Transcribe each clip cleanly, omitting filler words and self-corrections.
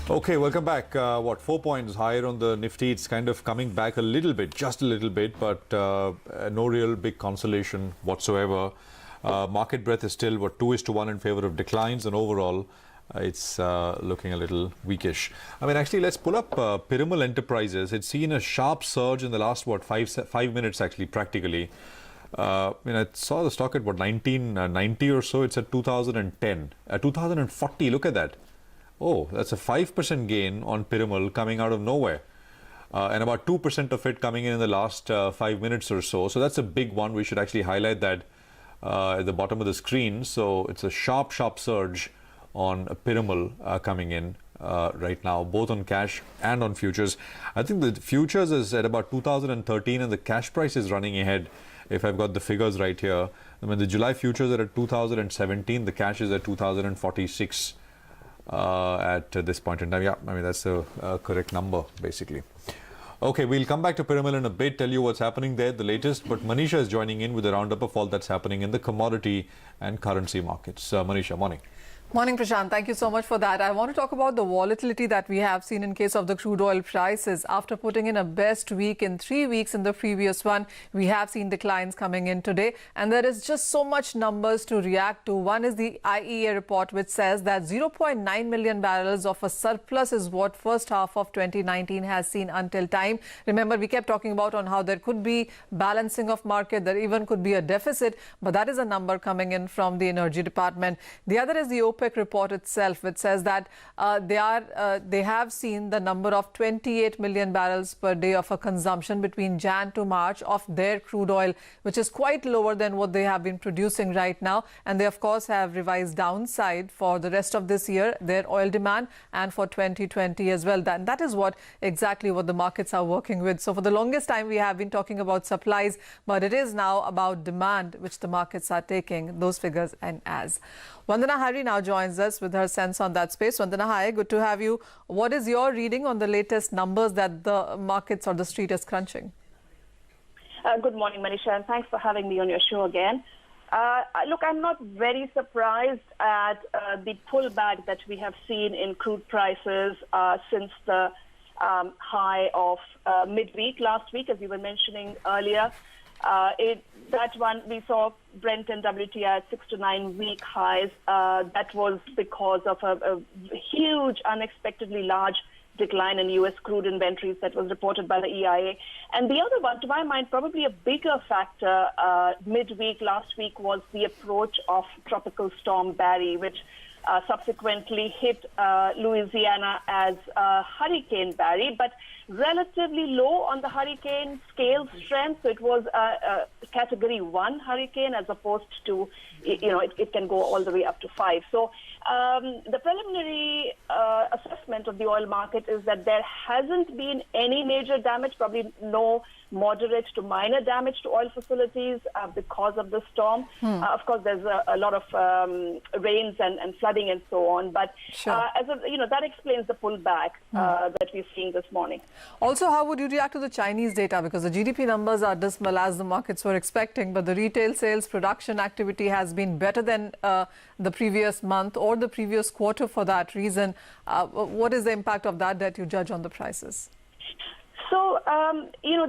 Okay, welcome back. 4 points higher on the Nifty. It's kind of coming back a little bit, just a little bit, but no real big consolation whatsoever. Market breadth is still 2:1 in favor of declines, and overall it's looking a little weakish. I mean, actually, let's pull up Piramal Enterprises. It's seen a sharp surge in the last 5 minutes, actually, practically. I saw the stock at 1990 or so. It's at 2010, 2040. Look at that. Oh, that's a 5% gain on Piramal coming out of nowhere. And about 2% of it coming in the last 5 minutes or so. So that's a big one. We should actually highlight that at the bottom of the screen. So it's a sharp surge on Piramal coming in right now, both on cash and on futures. I think the futures is at about 2013 and the cash price is running ahead, if I've got the figures right here. I mean, the July futures are at 2017, the cash is at 2046. At this point in time. Yeah, I mean, that's the correct number, basically. Okay, we'll come back to Piramal in a bit, tell you what's happening there, the latest. But Manisha is joining in with a roundup of all that's happening in the commodity and currency markets. Manisha, morning. Morning, Prashant. Thank you so much for that. I want to talk about the volatility that we have seen in case of the crude oil prices. After putting in a best week in 3 weeks in the previous one, we have seen declines coming in today. And there is just so much numbers to react to. One is the IEA report, which says that 0.9 million barrels of a surplus is what first half of 2019 has seen until time. Remember, we kept talking about on how there could be balancing of market, there even could be a deficit, but that is a number coming in from the Energy Department. The other is the OPEC report itself, which says that they have seen the number of 28 million barrels per day of a consumption between Jan to March of their crude oil, which is quite lower than what they have been producing right now. And they, of course, have revised downside for the rest of this year, their oil demand, and for 2020 as well. That is exactly what the markets are working with. So for the longest time, we have been talking about supplies, but it is now about demand, which the markets are taking those figures and as. Vandana Hari now joins us with her sense on that space. Vandana, hi, good to have you. What is your reading on the latest numbers that the markets or the street is crunching? Good morning, Manisha, and thanks for having me on your show again. Look, I'm not very surprised at the pullback that we have seen in crude prices since the high of midweek last week, as you were mentioning earlier. That one, we saw Brent and WTI at 6 to 9 week highs. That was because of a huge, unexpectedly large decline in U.S. crude inventories that was reported by the EIA. And the other one, to my mind, probably a bigger factor midweek last week was the approach of Tropical Storm Barry, which subsequently hit Louisiana as Hurricane Barry, but relatively low on the hurricane scale strength. So it was a category 1 hurricane as opposed to, it can go all the way up to 5. So the preliminary assessment of the oil market is that there hasn't been any major damage, probably no moderate to minor damage to oil facilities because of the storm. Of course, there's a lot of rains and flooding and so on, but that explains the pullback that we're seeing this morning. Also, how would you react to the Chinese data? Because the GDP numbers are dismal as the markets were expecting, but the retail sales production activity has been better than the previous month or the previous quarter for that reason. What is the impact of that you judge on the prices? So,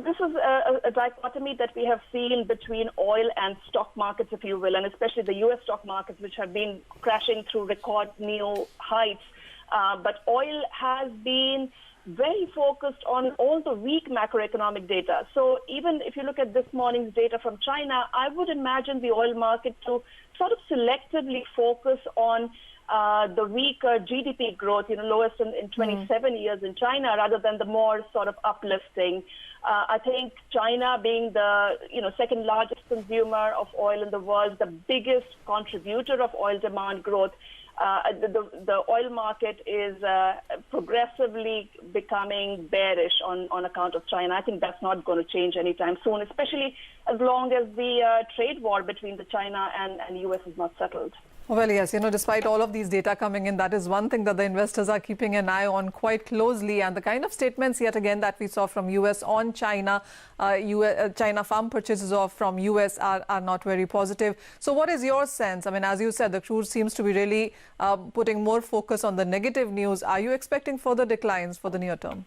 this is a dichotomy that we have seen between oil and stock markets, if you will, and especially the U.S. stock markets, which have been crashing through record new heights. But oil has been very focused on all the weak macroeconomic data. So even if you look at this morning's data from China, I would imagine the oil market to sort of selectively focus on the weaker GDP growth, lowest in 27 years in China, rather than the more sort of uplifting. I think China, being the second largest consumer of oil in the world, the biggest contributor of oil demand growth, the oil market is progressively becoming bearish on account of China. I think that's not going to change anytime soon, especially as long as the trade war between the China and U.S. is not settled. Well, yes, despite all of these data coming in, that is one thing that the investors are keeping an eye on quite closely. And the kind of statements yet again that we saw from U.S. on China, China farm purchases from U.S. are not very positive. So what is your sense? I mean, as you said, the crude seems to be really putting more focus on the negative news. Are you expecting further declines for the near term?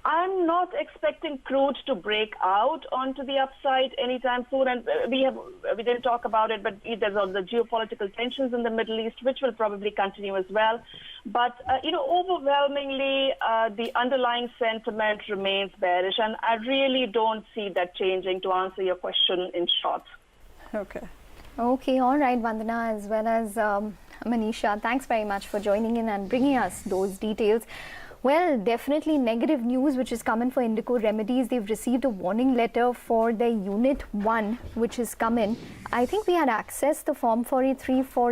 I'm not expecting crude to break out onto the upside anytime soon, and we didn't talk about it, but there's all the geopolitical tensions in the Middle East, which will probably continue as well. But overwhelmingly, the underlying sentiment remains bearish, and I really don't see that changing. To answer your question in short. Okay. Okay, all right, Vandana, as well as Manisha. Thanks very much for joining in and bringing us those details. Well, definitely negative news which is coming for Indoco Remedies. They've received a warning letter for their Unit 1 which is coming. I think we had accessed the Form 483 for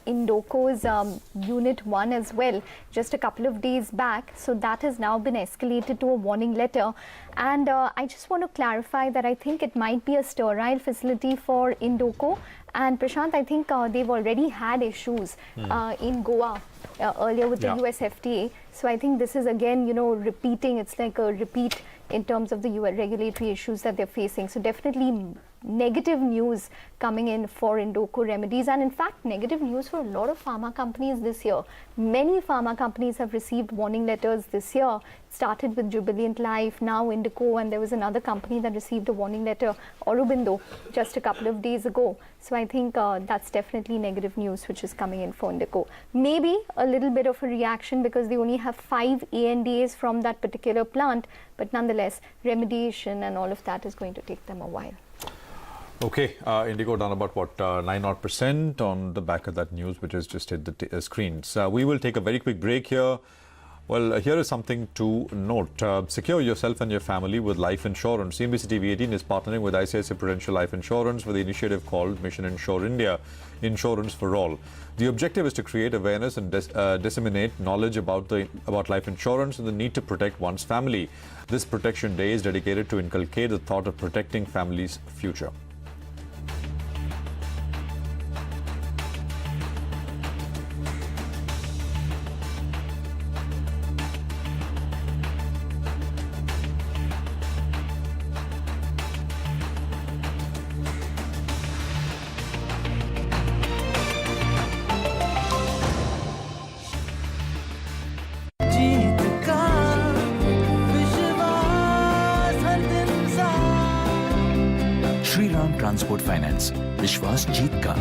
Indoco's Unit 1 as well just a couple of days back. So that has now been escalated to a warning letter. And I just want to clarify that I think it might be a sterile facility for Indoco. And Prashant, I think they've already had issues in Goa earlier with the US FDA. So I think this is again, repeating. It's like a repeat in terms of the US regulatory issues that they're facing. So definitely negative news coming in for Indoco Remedies, and in fact negative news for a lot of pharma companies this year. Many pharma companies have received warning letters this year. It started with Jubilant Life, now Indoco, and there was another company that received a warning letter, Aurobindo, just a couple of days ago. So I think that's definitely negative news which is coming in for Indoco. Maybe a little bit of a reaction because they only have 5 ANDAs from that particular plant, but nonetheless remediation and all of that is going to take them a while. Okay, Indigo down about what 9% on the back of that news, which has just hit the screens. We will take a very quick break here. Well, here is something to note. Secure yourself and your family with life insurance. CNBC-TV18 is partnering with ICICI Prudential Life Insurance for the initiative called Mission Insure India, Insurance for All. The objective is to create awareness and disseminate knowledge about life insurance and the need to protect one's family. This Protection Day is dedicated to inculcate the thought of protecting families' future. Transport finance विश्वास जीत का।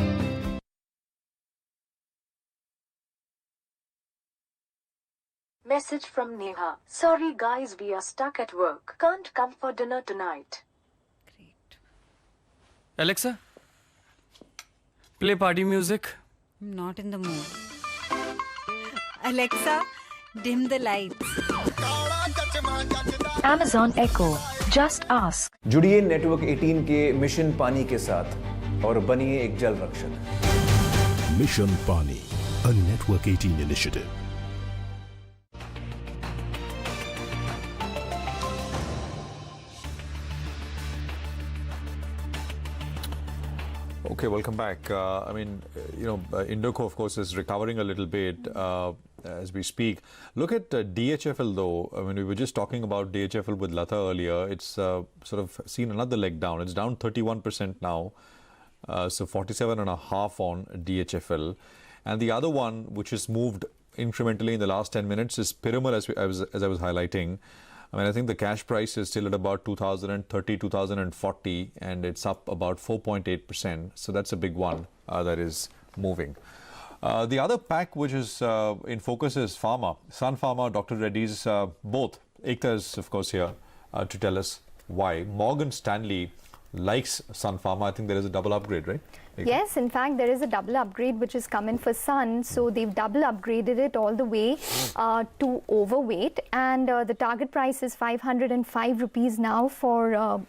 Message from Neha. Sorry guys, we are stuck at work. Can't come for dinner tonight. Great. Alexa, play party music. I'm not in the mood. Alexa, dim the lights. Amazon Echo. Just ask. जुड़िए network 18 के mission पानी के साथ और बनिए एक जल रक्षक। Mission Pani, a Network 18 initiative. Okay, welcome back. Indoco, of course, is recovering a little bit as we speak. Look at DHFL, though. I mean, we were just talking about DHFL with Lata earlier. It's sort of seen another leg down. It's down 31% now, so 47.5 on DHFL. And the other one, which has moved incrementally in the last 10 minutes, is Piramal, as I was highlighting. I mean, I think the cash price is still at about 2030, 2040, and it's up about 4.8%. So that's a big one that is moving. The other pack which is in focus is Pharma. Sun Pharma, Dr. Reddy's, both. Ekta is, of course, here to tell us why. Morgan Stanley likes Sun Pharma. I think there is a double upgrade, right? Yes, in fact, there is a double upgrade which is coming for Sun. So they've double upgraded it all the way to overweight. And the target price is 505 rupees now for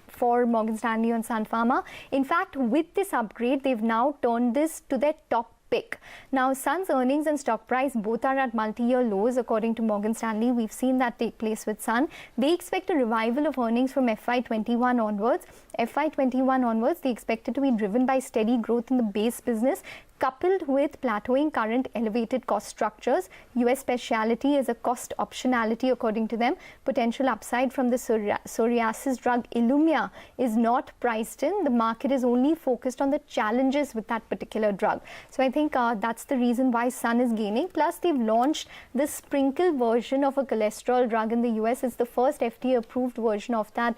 Morgan Stanley on Sun Pharma. In fact, with this upgrade, they've now turned this to their top pick. Now, Sun's earnings and stock price both are at multi-year lows according to Morgan Stanley. We've seen that take place with Sun. They expect a revival of earnings from FY21 onwards. FY21 onwards, they expect it to be driven by steady growth in the base business, coupled with plateauing current elevated cost structures. US specialty is a cost optionality according to them. Potential upside from the psoriasis drug Ilumya is not priced in. The market is only focused on the challenges with that particular drug. So I think that's the reason why Sun is gaining. Plus, they've launched this sprinkle version of a cholesterol drug in the US. It's the first FDA approved version of that.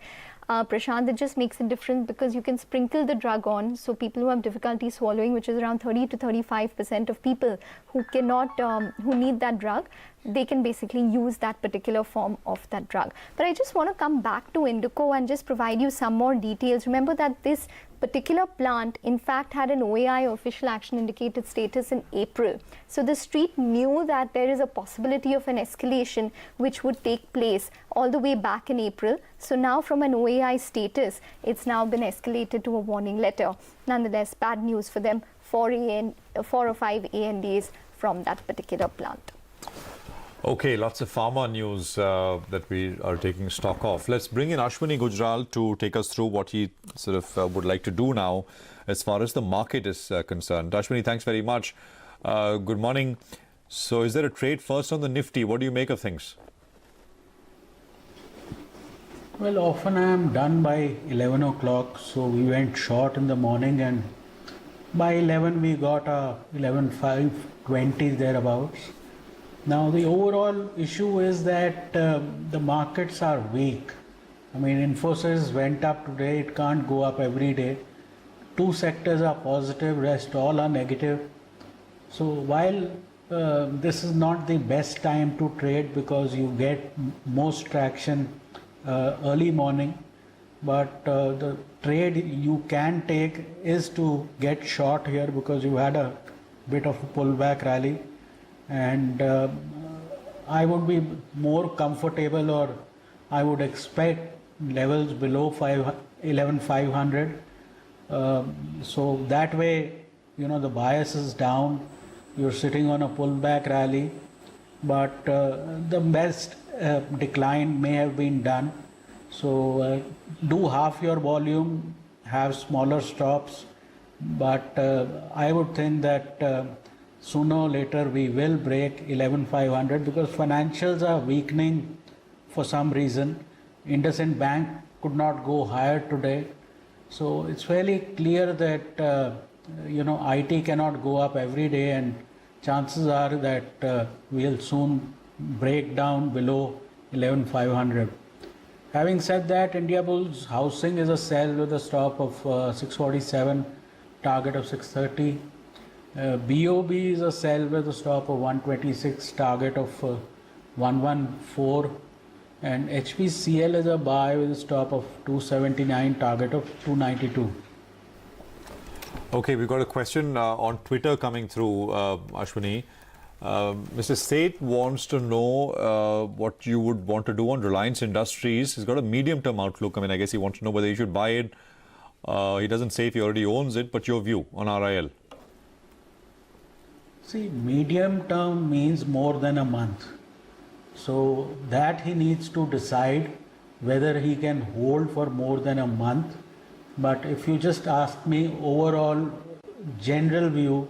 Prashant, it just makes it different because you can sprinkle the drug on. So people who have difficulty swallowing, which is around 30 to 35% of people who cannot, who need that drug, they can basically use that particular form of that drug. But I just want to come back to Indico and just provide you some more details. Remember that this particular plant, in fact, had an OAI, official action indicated status, in April. So the street knew that there is a possibility of an escalation which would take place all the way back in April. So now from an OAI status, it's now been escalated to a warning letter. Nonetheless, bad news for them, 4 or 5 ANDAs from that particular plant. Okay, lots of pharma news that we are taking stock of. Let's bring in Ashwini Gujral to take us through what he sort of would like to do now as far as the market is concerned. Ashwini, thanks very much. Good morning. So is there a trade first on the Nifty? What do you make of things? Well, often I am done by 11 o'clock. So we went short in the morning and by 11 we got a 11.520 thereabouts. Now, the overall issue is that the markets are weak. I mean, Infosys went up today, it can't go up every day. 2 sectors are positive, rest all are negative. So while this is not the best time to trade because you get most traction early morning, but the trade you can take is to get short here because you had a bit of a pullback rally. And I would be more comfortable, or I would expect levels below 11,500. So that way, you know, the bias is down. You're sitting on a pullback rally, but the best decline may have been done. So do half your volume, have smaller stops, but I would think that sooner or later we will break 11,500 because financials are weakening for some reason. IndusInd Bank could not go higher today. So it's fairly clear that you know, IT cannot go up every day, and chances are that we'll soon break down below 11,500. Having said that, Indiabulls Housing is a sell with a stop of 647, target of 630. BOB is a sell with a stop of 126, target of 114, and HPCL is a buy with a stop of 279, target of 292. Okay, we've got a question on Twitter coming through, Ashwini. Mr. Seth wants to know what you would want to do on Reliance Industries. He's got a medium-term outlook. I mean, I guess he wants to know whether you should buy it. He doesn't say if he already owns it, but your view on RIL. See, medium term means more than a month. So that he needs to decide whether he can hold for more than a month. But if you just ask me overall general view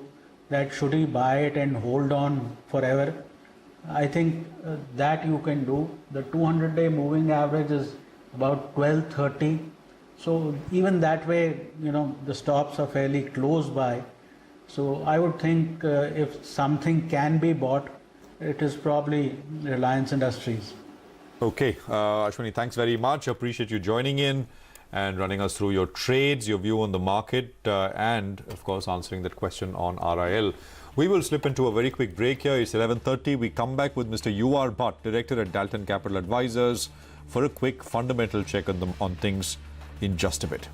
that should he buy it and hold on forever, I think that you can do. The 200-day moving average is about 1230. So even that way, you know, the stops are fairly close by. So I would think if something can be bought, it is probably Reliance Industries. Okay, Ashwini, thanks very much. Appreciate you joining in and running us through your trades, your view on the market, and of course answering that question on RIL. We will slip into a very quick break here. It's 11:30. We come back with Mr. U.R. Bhatt, Director at Dalton Capital Advisors, for a quick fundamental check on things in just a bit.